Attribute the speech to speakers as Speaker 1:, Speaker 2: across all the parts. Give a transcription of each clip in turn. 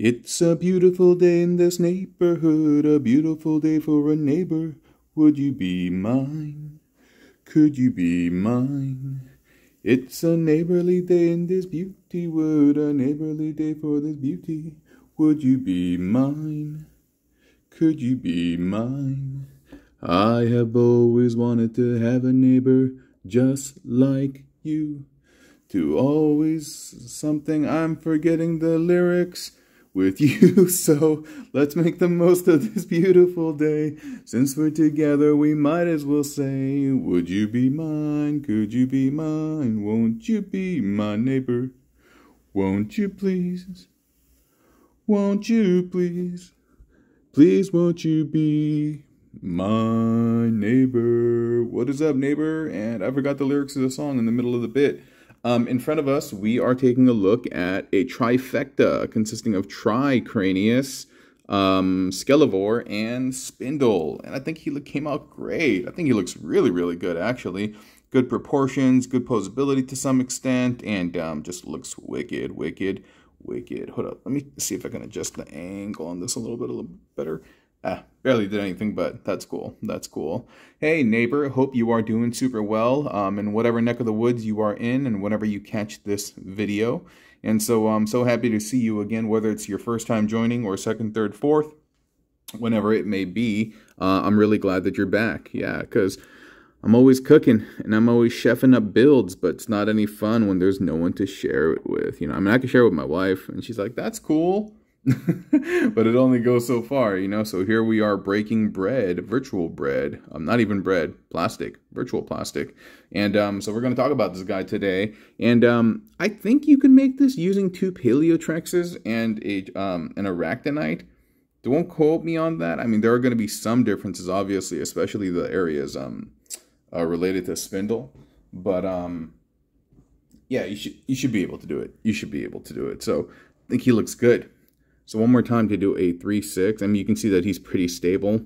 Speaker 1: It's a beautiful day in this neighborhood, a beautiful day for a neighbor. Would you be mine? Could you be mine? It's a neighborly day in this beauty wood, a neighborly day for this beauty. Would you be mine? Could you be mine? I have always wanted to have a neighbor just like you. To always something, I'm forgetting the lyrics with you. So let's make the most of this beautiful day. Since we're together, we might as well say, would you be mine? Could you be mine? Won't you be my neighbor? Won't you please? Won't you please? Please won't you be my neighbor? What is up, neighbor? And I forgot the lyrics of the song in the middle of the bit. In front of us, we are taking a look at a trifecta consisting of Tricranius, Skelivore, and Spindle. And I think he came out great. I think he looks really, really good, actually. Good proportions, good posability to some extent, and just looks wicked, wicked, wicked. Hold up, let me see if I can adjust the angle on this a little better. Barely did anything, but that's cool. That's cool. Hey, neighbor, hope you are doing super well in whatever neck of the woods you are in and whenever you catch this video. And so I'm so happy to see you again, whether it's your first time joining or second, third, fourth, whenever it may be. I'm really glad that you're back. Yeah, because I'm always cooking and I'm always chefing up builds, but it's not any fun when there's no one to share it with. You know, I mean, I can share it with my wife and she's like, that's cool. But it only goes so far, you know. So here we are breaking bread, virtual bread, not even bread, plastic, virtual plastic. And so we're going to talk about this guy today. And I think you can make this using 2 Paleotrexes and an Arachnite. Don't quote me on that. I mean, there are going to be some differences, obviously, especially the areas related to Spindle. But yeah, you should be able to do it. You should be able to do it. So I think he looks good. So one more time to do a 3-6. I mean, you can see that he's pretty stable.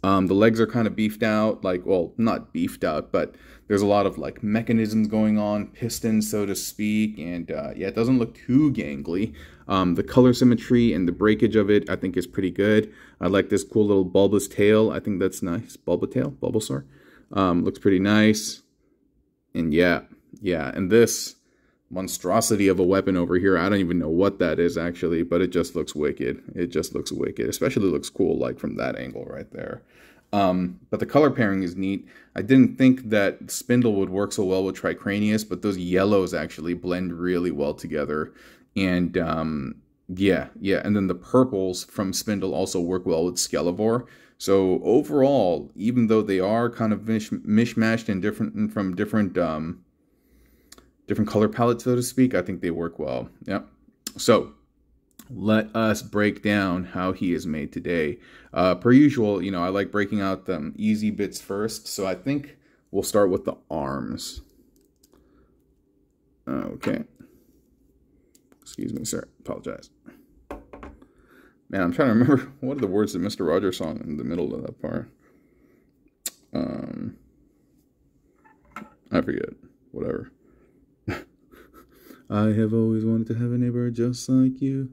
Speaker 1: The legs are kind of beefed out, like, well, not beefed out, but there's a lot of like mechanisms going on, pistons, so to speak. And yeah, it doesn't look too gangly. The color symmetry and the breakage of it, I think, is pretty good. I like this cool little bulbous tail. I think that's nice. Bulbasaur. Looks pretty nice. And yeah, and this monstrosity of a weapon over here, I don't even know what that is actually, but it just looks wicked. It just looks wicked. Especially looks cool like from that angle right there. But the color pairing is neat. I didn't think that Spindle would work so well with Tricranius, but those yellows actually blend really well together. And yeah, and then the purples from Spindle also work well with Skelivore. So overall, even though they are kind of mishmashed and different from different color palettes, so to speak, I think they work well. Yep. So let us break down how he is made today. Per usual, you know, I like breaking out the easy bits first. So I think we'll start with the arms. Okay. Excuse me, sir. Apologize. Man, I'm trying to remember what are the words that Mr. Rogers song in the middle of that part. I forget. Whatever. I have always wanted to have a neighbor just like you.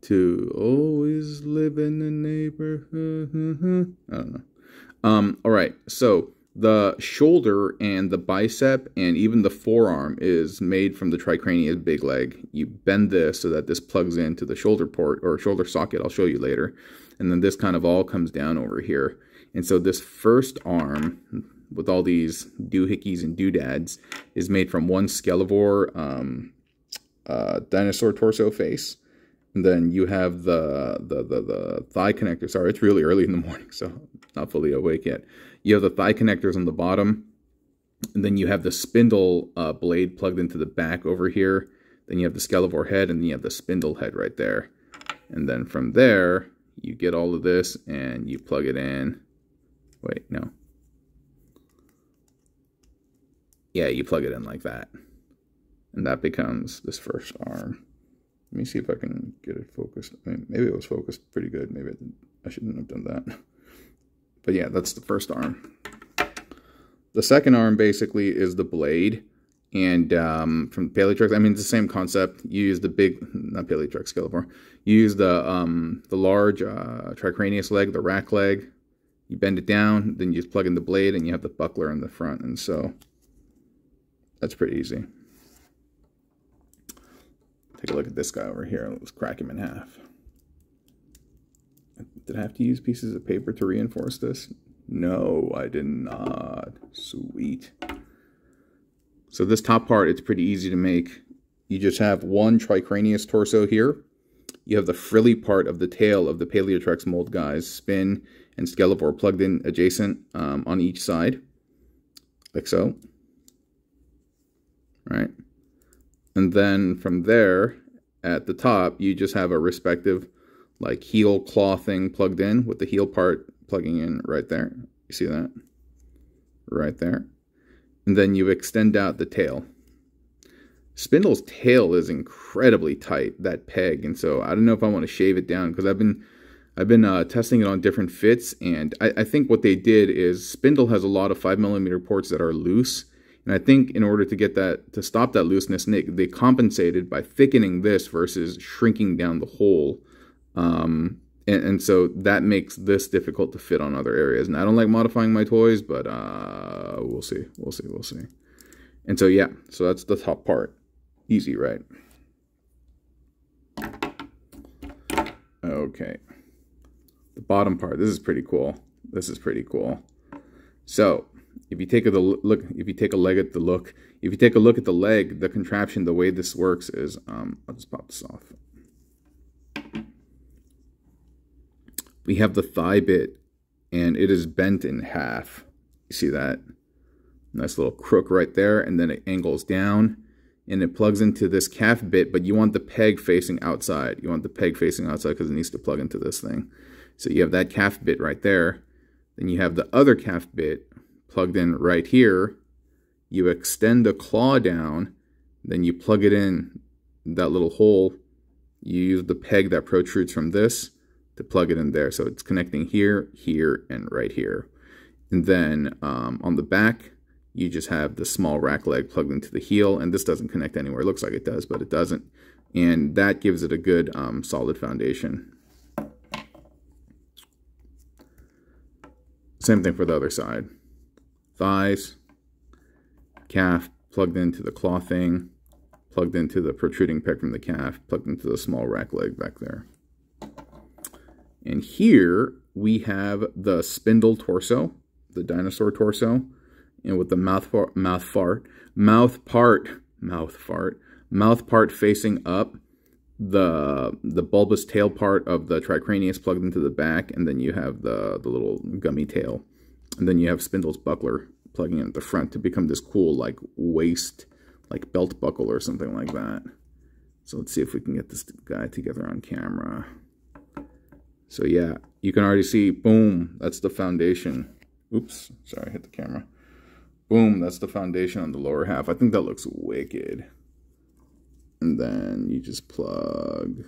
Speaker 1: To always live in a neighborhood. I don't know. Alright, so the shoulder and the bicep and even the forearm is made from the Tricranius big leg. You bend this so that this plugs into the shoulder port or shoulder socket. I'll show you later. And then this kind of all comes down over here. And so this first arm, with all these doohickeys and doodads, is made from one Skelivore dinosaur torso face. And then you have the thigh connector. Sorry, it's really early in the morning, so not fully awake yet. You have the thigh connectors on the bottom. And then you have the spindle blade plugged into the back over here. Then you have the Skelivore head, and then you have the spindle head right there. And then from there, you get all of this, and you plug it in. Wait, no. Yeah, you plug it in like that. And that becomes this first arm. Let me see if I can get it focused. I mean, maybe it was focused pretty good. Maybe I shouldn't have done that. But yeah, that's the first arm. The second arm basically is the blade. and from Paleotrex, I mean, it's the same concept. You use the big, not Paleotrex, Skelivore. You use the large Tricranius leg, the rack leg. You bend it down, then you just plug in the blade, and you have the buckler in the front. And so that's pretty easy. Take a look at this guy over here. Let's crack him in half. Did I have to use pieces of paper to reinforce this? No, I did not. Sweet. So this top part, it's pretty easy to make. You just have one Tricranius torso here. You have the frilly part of the tail of the Paleotrex mold guys, Spin and Skelivore, plugged in adjacent on each side, like so. Right? And then from there, at the top, you just have a respective like heel claw thing plugged in with the heel part plugging in right there. You see that? Right there. And then you extend out the tail. Spindle's tail is incredibly tight, that peg, and so I don't know if I want to shave it down, because I've been testing it on different fits, and I think what they did is Spindle has a lot of 5mm ports that are loose, and I think in order to get that, to stop that looseness, they compensated by thickening this versus shrinking down the hole. And so that makes this difficult to fit on other areas. And I don't like modifying my toys, but we'll see. And so yeah, so that's the top part. Easy, right? Okay. The bottom part, this is pretty cool. So if you take a look at the leg, the contraption, the way this works is, I'll just pop this off. We have the thigh bit, and it is bent in half. You see that? Nice little crook right there, and then it angles down, and it plugs into this calf bit, but you want the peg facing outside. You want the peg facing outside because it needs to plug into this thing. So you have that calf bit right there. Then you have the other calf bit plugged in right here. You extend the claw down, then you plug it in that little hole. You use the peg that protrudes from this to plug it in there. So it's connecting here, here, and right here. And then on the back, you just have the small rack leg plugged into the heel, and this doesn't connect anywhere. It looks like it does, but it doesn't. And that gives it a good solid foundation. Same thing for the other side. Thighs, calf plugged into the claw thing, plugged into the protruding peg from the calf, plugged into the small rack leg back there. And here we have the spindle torso, the dinosaur torso, and with the mouth part facing up, the bulbous tail part of the Tricranius plugged into the back, and then you have the little gummy tail, and then you have Spindle's buckler plugging in at the front to become this cool like waist, like belt buckle or something like that. So let's see if we can get this guy together on camera. So yeah, you can already see, boom, that's the foundation. Oops, sorry, I hit the camera. Boom, that's the foundation on the lower half. I think that looks wicked. And then you just plug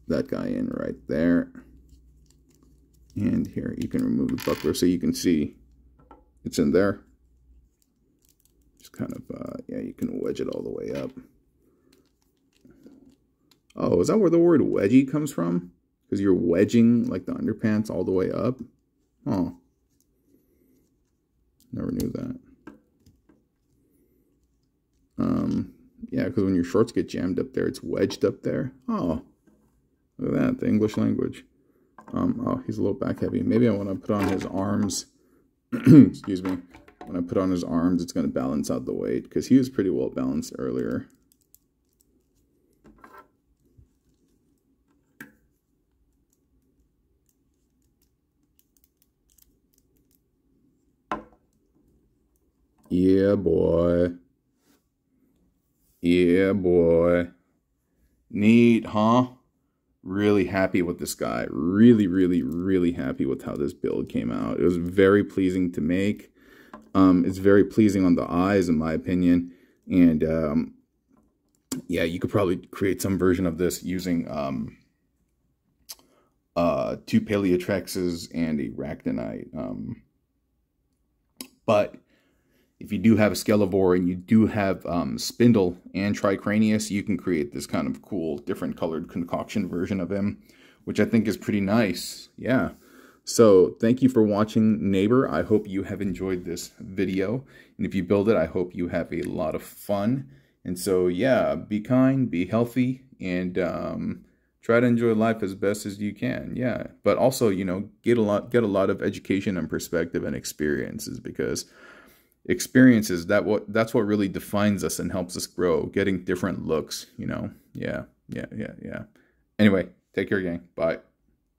Speaker 1: that guy in right there. And here, you can remove the buckler so you can see it's in there. Just kind of, yeah, you can wedge it all the way up. Oh, is that where the word wedgie comes from? Because you're wedging like the underpants all the way up? Oh. Never knew that. Yeah, because when your shorts get jammed up there, it's wedged up there. Oh. Look at that, the English language. Oh, he's a little back heavy. Maybe I want to put on his arms. Excuse me. When I put on his arms, it's going to balance out the weight, because he was pretty well balanced earlier. Yeah, boy. Yeah, boy. Neat, huh? Really happy with this guy. Really, really, really happy with how this build came out. It was very pleasing to make. It's very pleasing on the eyes, in my opinion. And, yeah, you could probably create some version of this using 2 Paleotrexes and a Ractinite. But if you do have a Skelivore and you do have Spindle and Tricranius, you can create this kind of cool, different colored concoction version of him, which I think is pretty nice. Yeah. So thank you for watching, neighbor. I hope you have enjoyed this video. And if you build it, I hope you have a lot of fun. And so, yeah, be kind, be healthy, and try to enjoy life as best as you can. Yeah. But also, you know, get a lot of education and perspective and experiences, because experiences, that's what really defines us and helps us grow, getting different looks, you know. Yeah. Anyway, take care, gang. Bye.